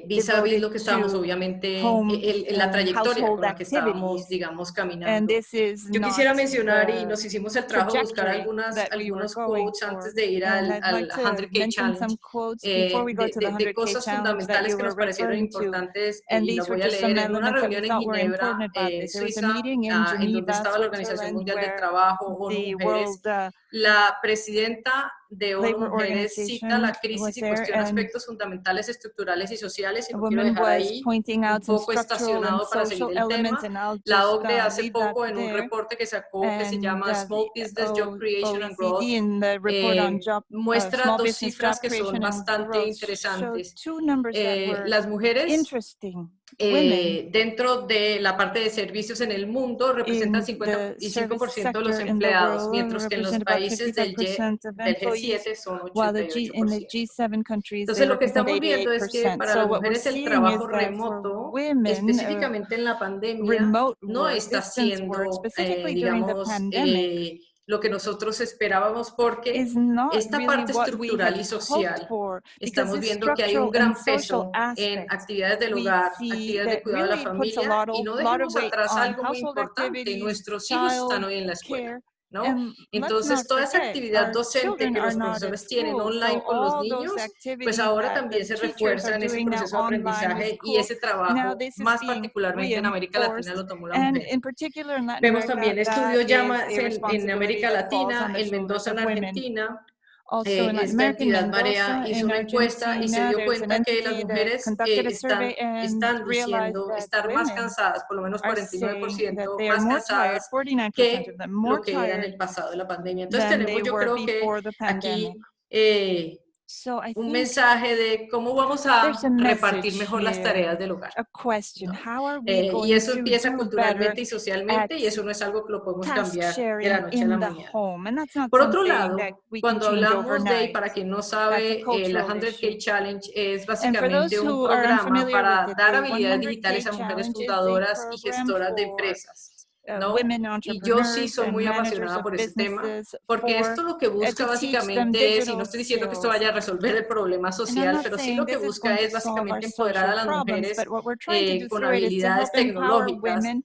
vis a vis devoted lo que estábamos to obviamente home en la trayectoria household con la que estábamos, activities. digamos, And caminando. this is Yo not quisiera mencionar y the nos hicimos el trabajo de buscar trajectory that we were algunos going quotes for. antes de ir And I'd al like to 100K mention Challenge some quotes before we go to the de 100K cosas challenge that fundamentales you que were nos parecieron referring to. importantes And y la these were voy a just leer some en una elements that we reunión en thought were Ginebra, important about this. en There was a Suiza, meeting in en donde Geneva, estaba la Organización Switzerland, Mundial del where Trabajo, ONU the Mujeres. World La presidenta de ONU Labor Mujeres cita la Organization crisis was y there, cuestiona and aspectos fundamentales, estructurales y sociales, y a lo quiero woman dejar was ahí pointing un out some poco structural and estacionado para seguir social el elements, tema. and I'll La just OCDE hace leave that poco en un there. reporte que sacó que se And llama the Small Business Job Creation and Growth, OECD in the report on muestra small dos business cifras job que son creation and bastante growth showed interesantes. two numbers that were Las mujeres interesting. Women dentro de la parte de servicios en el mundo representan in the service 55% de los sector in the empleados, world mientras que en los represent about países 55% of del employees, G7 son while in the 88%. G7 countries they Entonces, lo que represent estamos viendo es que 88%. para So las what we're mujeres el seeing is trabajo that for remoto, women, específicamente en la pandemia, remote no work, está distance work, siendo, specifically during the digamos, pandemic, lo que nosotros esperábamos, porque is not esta really parte what we had estructural y hoped social, for, because estamos this viendo que hay un structural and gran social peso en aspect actividades del we hogar, see actividades de that cuidado de la really puts a familia, y no lot of dejemos weight atrás on algo muy household importante, activities, nuestros hijos están child hoy en la escuela. care. ¿No? And let's Entonces, not toda esa forget, actividad our docente children que are los not at profesores tienen school. So online con los all those niños, pues activities ahora that the también se teachers are refuerza en ese doing now proceso de online with aprendizaje y school, ese now trabajo, this is más being particularmente en América Latina, reinforced. lo tomó la And mujer. in particular in Latin Vemos America, también that estudios is a en responsibility América that falls on Latina, the en shoulders Mendoza, of en women. Argentina, Also in Latin esta America, in entidad Marea Mendoza, hizo in una encuesta y se Argentina, dio there's an cuenta que las entity that mujeres conducted a survey and están realized diciendo that estar más women cansadas, por lo menos are saying that 49% they are más more tired, cansadas 49% of que them more lo que era en tired el pasado de la pandemia. Entonces than they tenemos, yo were creo que before the pandemic. aquí So I un think mensaje de cómo vamos there's a a repartir message mejor las here, tareas del hogar, a question. ¿no? How are we Y going eso to empieza do better culturalmente y at socialmente y eso no es algo que lo podemos task cambiar de la sharing noche a la in the mañana. home? And that's not Por otro something that lado, we can cuando change hablamos de, y overnight. para quien no That's a sabe, la cultural 100K issue. Challenge es And for those básicamente un who are programa unfamiliar with para it, dar the habilidades 100K digitales a mujeres challenge is a fundadoras y program gestoras de for empresas, ¿no? women Y yo sí entrepreneurs soy and muy managers apasionada of por ese tema, businesses porque for esto lo que busca to teach them básicamente es, y no digital estoy diciendo que esto skills. vaya a resolver el problema And I'm social, not pero sí saying lo que this is busca going to es solve our básicamente empoderar social a las problems, mujeres but what we're trying to do con through it is to habilidades help empower tecnológicas women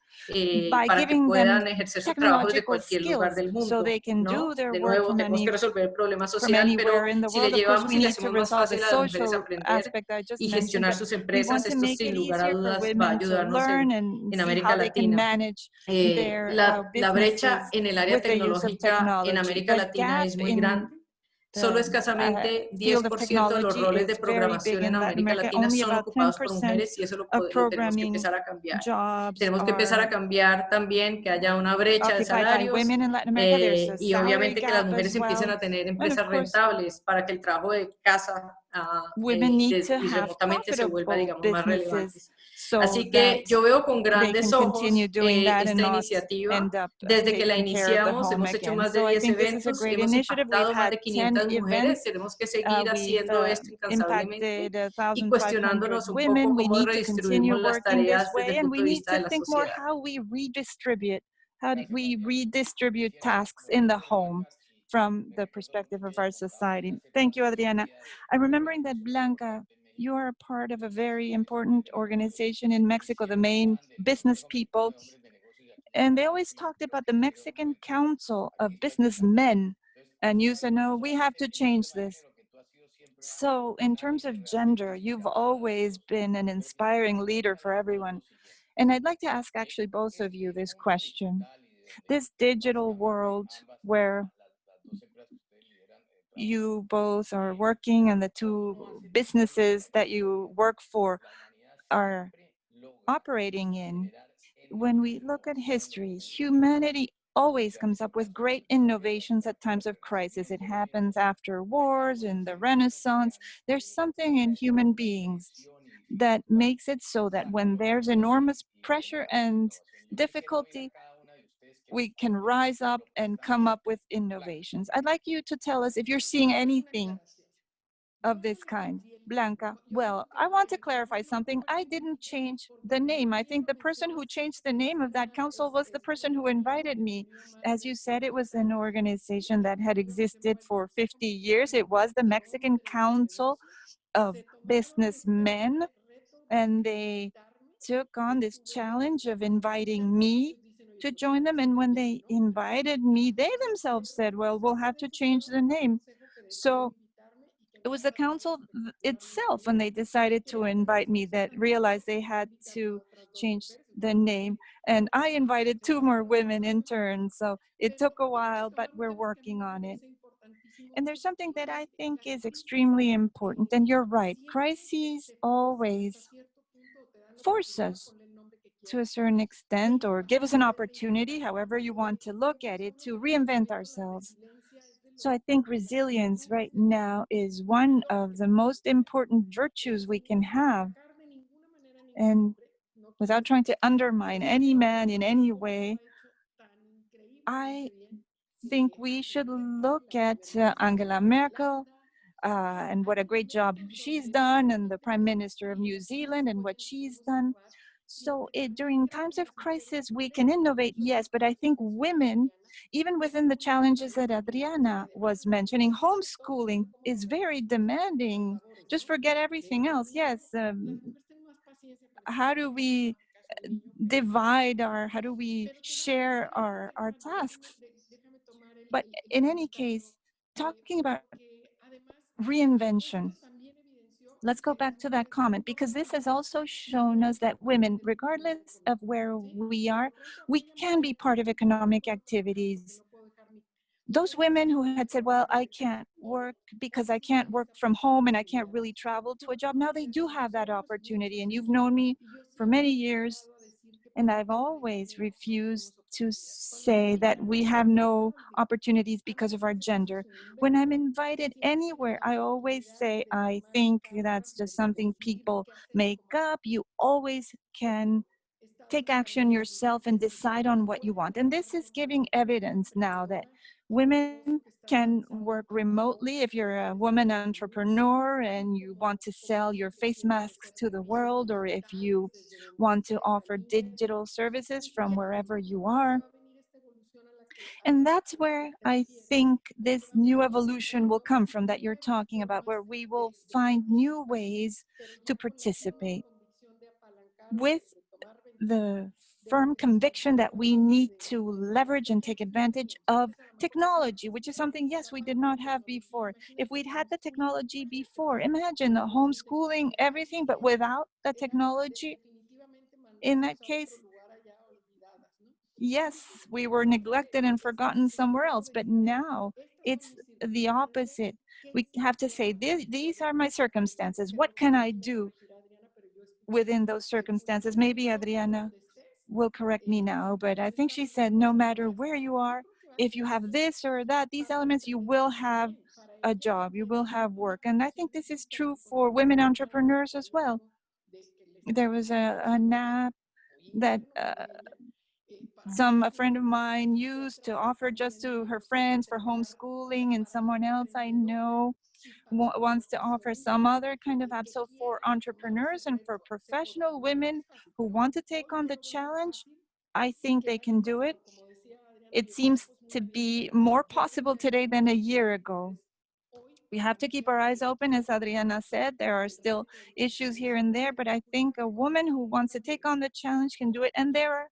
by para que giving them puedan ejercer su trabajo desde technological cualquier lugar skills del so mundo, they can do ¿no? their De work nuevo, tenemos que resolver el problema from social, pero anywhere in the si le world. Of course, llevamos we y le need to hacemos más resolve the fácil a las mujeres social aprender aspect I just y mentioned, gestionar but sus we empresas, want to esto make sin it lugar a easier for dudas va a women to ayudarnos learn and en see América how they can Latina. manage their La brecha businesses en el área with the use of tecnológica en technology. América The Latina gap es muy in grande. Solo the escasamente field of 10% de los technology roles de is very big programación en in Latin América America. Latina Only son about ocupados por 10% mujeres y eso of lo tenemos que programming empezar a cambiar. jobs Tenemos que empezar a are cambiar también que haya una brecha de occupied by salarios women in Latin America. There's a y salary obviamente que las gap mujeres as empiecen well. a tener And of empresas course, rentables para que el trabajo de casa women need to y have remotamente se vuelva, profitable digamos, más businesses relevantes. so Así that que yo veo con they can grandes continue ojos doing that and esta not iniciativa. end up Desde que la taking care of the iniciamos, home hemos hecho again. más de So I 10 think this is a eventos, great hemos initiative. We've impactado más had de 10 500 mujeres, events. tenemos que seguir We've haciendo esto incansablemente impacted y 1,500 cuestionándonos un poco women. We cómo need to continue redistribuimos las working this tareas desde way, el and punto we de need vista to de la think more sociedad. how we redistribute. How do we redistribute tasks in the home from the perspective of our society? Thank you, Adriana. I'm remembering that Blanca, you are a part of a very important organization in Mexico, the main business people, and they always talked about the Mexican Council of Businessmen, and you said, no, we have to change this. So in terms of gender, you've always been an inspiring leader for everyone. And I'd like to ask actually both of you this question. This digital world where you both are working and the two businesses that you work for are operating in. When we look at history, humanity always comes up with great innovations at times of crisis. It happens after wars, in the Renaissance. There's something in human beings that makes it so that when there's enormous pressure and difficulty, we can rise up and come up with innovations. I'd like you to tell us if you're seeing anything of this kind. Blanca, well, I want to clarify something. I didn't change the name. I think the person who changed the name of that council was the person who invited me. As you said, it was an organization that had existed for 50 years. It was the Mexican Council of Businessmen, and they took on this challenge of inviting me to join them. And when they invited me, they themselves said, well, we'll have to change the name. So it was the council itself, when they decided to invite me, that realized they had to change the name. And I invited 2 more women in turn. So it took a while, but we're working on it. And there's something that I think is extremely important. And you're right, crises always force us to a certain extent, or give us an opportunity, however you want to look at it, to reinvent ourselves. So I think resilience right now is one of the most important virtues we can have. And without trying to undermine any man in any way, I think we should look at Angela Merkel and what a great job she's done, and the Prime Minister of New Zealand and what she's done. So during times of crisis, we can innovate, yes, but I think women, even within the challenges that Adriana was mentioning, homeschooling is very demanding. Just forget everything else. Yes, how do we how do we share our tasks? But in any case, talking about reinvention, let's go back to that comment, because this has also shown us that women, regardless of where we are, we can be part of economic activities. Those women who had said, well, I can't work because I can't work from home and I can't really travel to a job, now they do have that opportunity. And you've known me for many years, and I've always refused to say that we have no opportunities because of our gender. When I'm invited anywhere, I always say, I think that's just something people make up. You always can take action yourself and decide on what you want. And this is giving evidence now that women can work remotely. If you're a woman entrepreneur and you want to sell your face masks to the world, or if you want to offer digital services from wherever you are. And that's where I think this new evolution will come from that you're talking about, where we will find new ways to participate with the firm conviction that we need to leverage and take advantage of technology, which is something, yes, we did not have before. If we'd had the technology before, imagine the homeschooling, everything, but without the technology, in that case, yes, we were neglected and forgotten somewhere else, but now it's the opposite. We have to say, these are my circumstances. What can I do within those circumstances? Maybe Adriana will correct me now, but I think she said, no matter where you are, if you have this or that, these elements, you will have a job, you will have work. And I think this is true for women entrepreneurs as well. There was an app that a friend of mine used to offer just to her friends for homeschooling, and someone else I know wants to offer some other kind of app. So for entrepreneurs and for professional women who want to take on the challenge, I think they can do it. It seems to be more possible today than a year ago. We have to keep our eyes open, as Adriana said. There are still issues here and there, but I think a woman who wants to take on the challenge can do it. And there are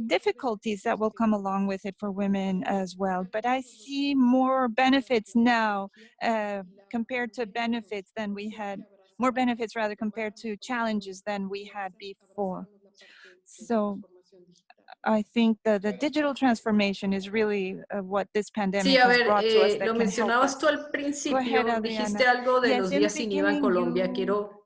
difficulties that will come along with it for women as well. But I see more benefits now compared to benefits than we had, more benefits rather compared to challenges than we had before. So I think the digital transformation is really what this Sí, pandemic a has ver, brought to us that lo can help mencionabas us. tú al Go ahead, principio, Adriana. dijiste algo de Yes, los in the días sin IVA en beginning, Colombia. you Quiero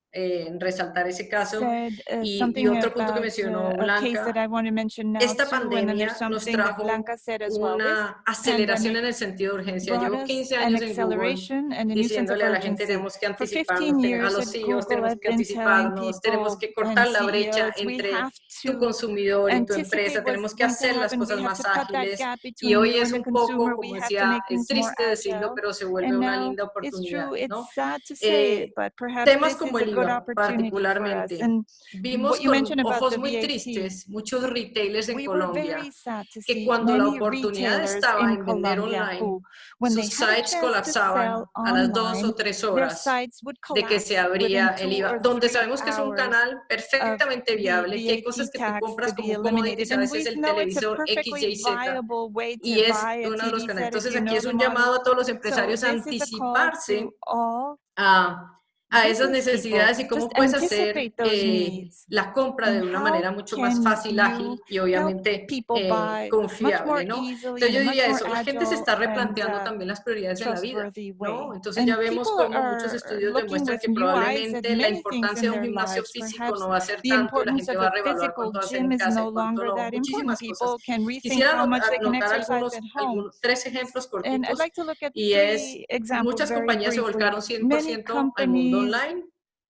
resaltar ese caso. said Y something otro punto que about mencionó a case that Blanca, I want to mention now esta too, and then there's pandemia nos something that Blanca trajo said as well. This una aceleración pandemic en el sentido de urgencia. brought Llevo us 15 an años en Google acceleration and a new sense of diciéndole a la gente urgency. tenemos que For anticiparnos, 15 a years los at CEOs Google, tenemos I've que been telling anticiparnos, tenemos people que and cortar la brecha CEOs, we entre have tu to consumidor y tu anticipate empresa, what's tenemos que going to hacer las happen. We cosas have to más cut that ágiles gap y between hoy you es and the un poco, consumer. como We have to decía, make es things more triste decirlo, agile. pero se vuelve And una now linda it's oportunidad, true, it's ¿no? sad to say it, but perhaps Temas this como is a el good IVA, opportunity for us. particularmente, And vimos what you con mentioned about ojos the muy VAT, tristes muchos retailers en we were very Colombia sad to que see cuando la many oportunidad retailers estaba in en vender Colombia online, who, when they sus had a sites chance to sell colapsaban a las 2 online, o 3 their horas sites would de que se collapse within abría el 2 IVA, or donde 3 sabemos que es un hours canal of perfectamente the viable, que hay VAT cosas que tú tax to compras be como commodity, eliminated. And sabes, es we el know it's a televisor X, perfectly Y, Z, viable way to y es buy a uno de los TV canales. set if Entonces you aquí know es the un llamado model. a todos los So empresarios a this is a call anticiparse to all a esas business people, necesidades y just cómo puedes hacer anticipate those needs. la compra And de una how manera mucho más can fácil, you ágil y help obviamente people buy much more confiable, ¿no? easily Entonces in yo a much diría more eso, la gente se agile está and replanteando también las prioridades en la vida, trustworthy ¿no? way? Entonces ya And vemos people cómo muchos are estudios looking demuestran with que new eyes at probablemente la many things importancia in de un their gimnasio lives. físico no Perhaps va a ser the tanto y la importance gente of va a a reevaluar physical cuánto va a hacer gym en is casa, no de cuánto longer no, that important. muchísimas cosas. People can rethink Quisiera how much they can anotar exercise at home. 3 ejemplos And I'd corticos like to look at y es 3 examples muchas very compañías se briefly. volcaron Many 100% al mundo companies online,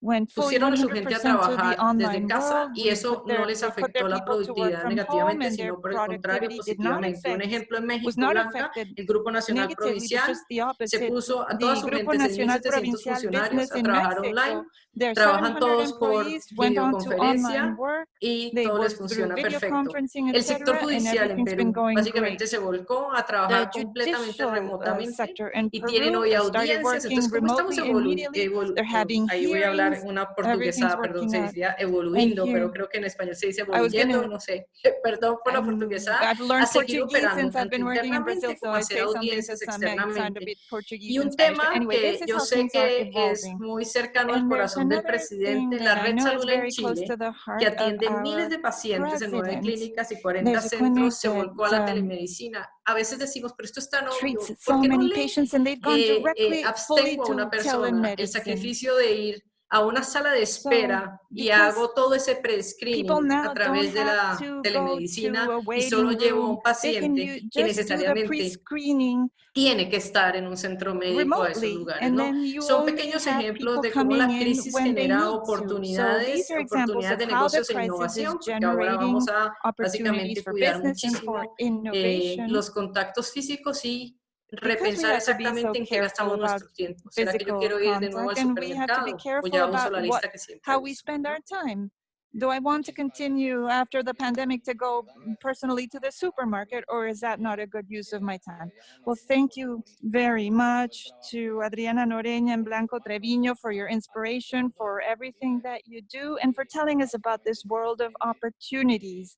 went fully pusieron a su gente a 100% to the trabajar desde online casa world. y eso no les They put their afectó la people to work productividad from home, negativamente, and their sino por el contrario, productivity positivamente. Un ejemplo en was México, not Blanca, affected el Grupo Nacional negatively, but Provincial just the se opposite. puso a toda The su Grupo gente, Nacional 6.700 Provincial funcionarios, business a in trabajar Mexico, online, their trabajan 700 todos por employees went on to online videoconferencia work. y They todo les worked through funciona video perfecto. conferencing, El sector etc., and judicial en everything's been Perú going great. básicamente se volcó a The trabajar completamente judicial remotamente sector in y tienen Peru hoy started audiencias. working Entonces, ¿cómo estamos remotely immediately. They're having ahí voy a hablar hearings. en una Everything's portuguesa, perdón, working se out. decía And evoluindo, here, pero creo que en español se dice I was evoluyendo, gonna no sé, perdón por la portuguesa, I've a learned seguir Portuguese operando since I've tanto been working in Brazil, internamente so como I hacer say something to audiencias some. I sound a externamente. bit Portuguese Y and un Spanish, but tema anyway, this que is yo how sé things are que es evolving. muy cercano al And there's corazón del another thing presidente, that la I Red know is Salud en very close Chile, to the que heart of atiende miles our de pacientes en 9 president. clínicas y 40 There's a clinic centros, se that volcó a la telemedicina. A veces decimos, pero esto es tan treats obvio, ¿por so qué no many le patients, and they've gone directly fully abstengo a una to persona el telemedicine. sacrificio de ir a una sala de So espera y because hago todo ese people pre-screening a now don't través de have la to go telemedicina to a y solo waiting llevo a room, un they can paciente que just do the necesariamente pre-screening tiene que estar en un centro médico a esos remotely, lugares, and ¿no? then you Son only pequeños have ejemplos people de cómo coming la in crisis when they genera need to. So these are examples oportunidades of de how the negocios e crisis is innovación, porque ahora generating vamos a opportunities básicamente for cuidar business and for muchísimo innovation, los contactos físicos y because we repensar have to be so exactamente en qué careful gastamos about nuestro tiempo. ¿Será que yo physical quiero ir de nuevo contact, al and we have to be supermercado o careful ya uso about la lista que siempre how we uso? spend our time. Do I want to continue after the pandemic to go personally to the supermarket, or is that not a good use of my time? Well, thank you very much to Adriana Noreña and Blanco Treviño for your inspiration, for everything that you do, and for telling us about this world of opportunities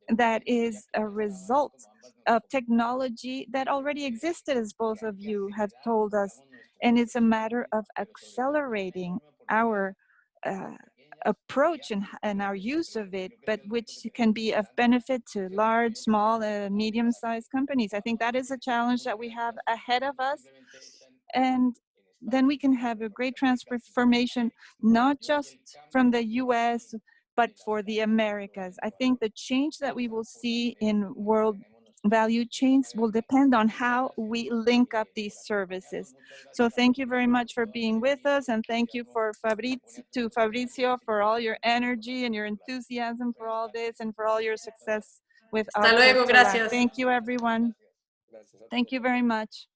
that is a result of technology that already existed, as both of you have told us. And it's a matter of accelerating our approach and our use of it, but which can be of benefit to large, small, medium-sized companies. I think that is a challenge that we have ahead of us. And then we can have a great transformation, not just from the US, but for the Americas. I think the change that we will see in world value chains will depend on how we link up these services. So thank you very much for being with us, and thank you for Fabrizio for all your energy and your enthusiasm for all this, and for all your success with Hasta luego, Autotela. gracias. Thank you, everyone. Thank you very much.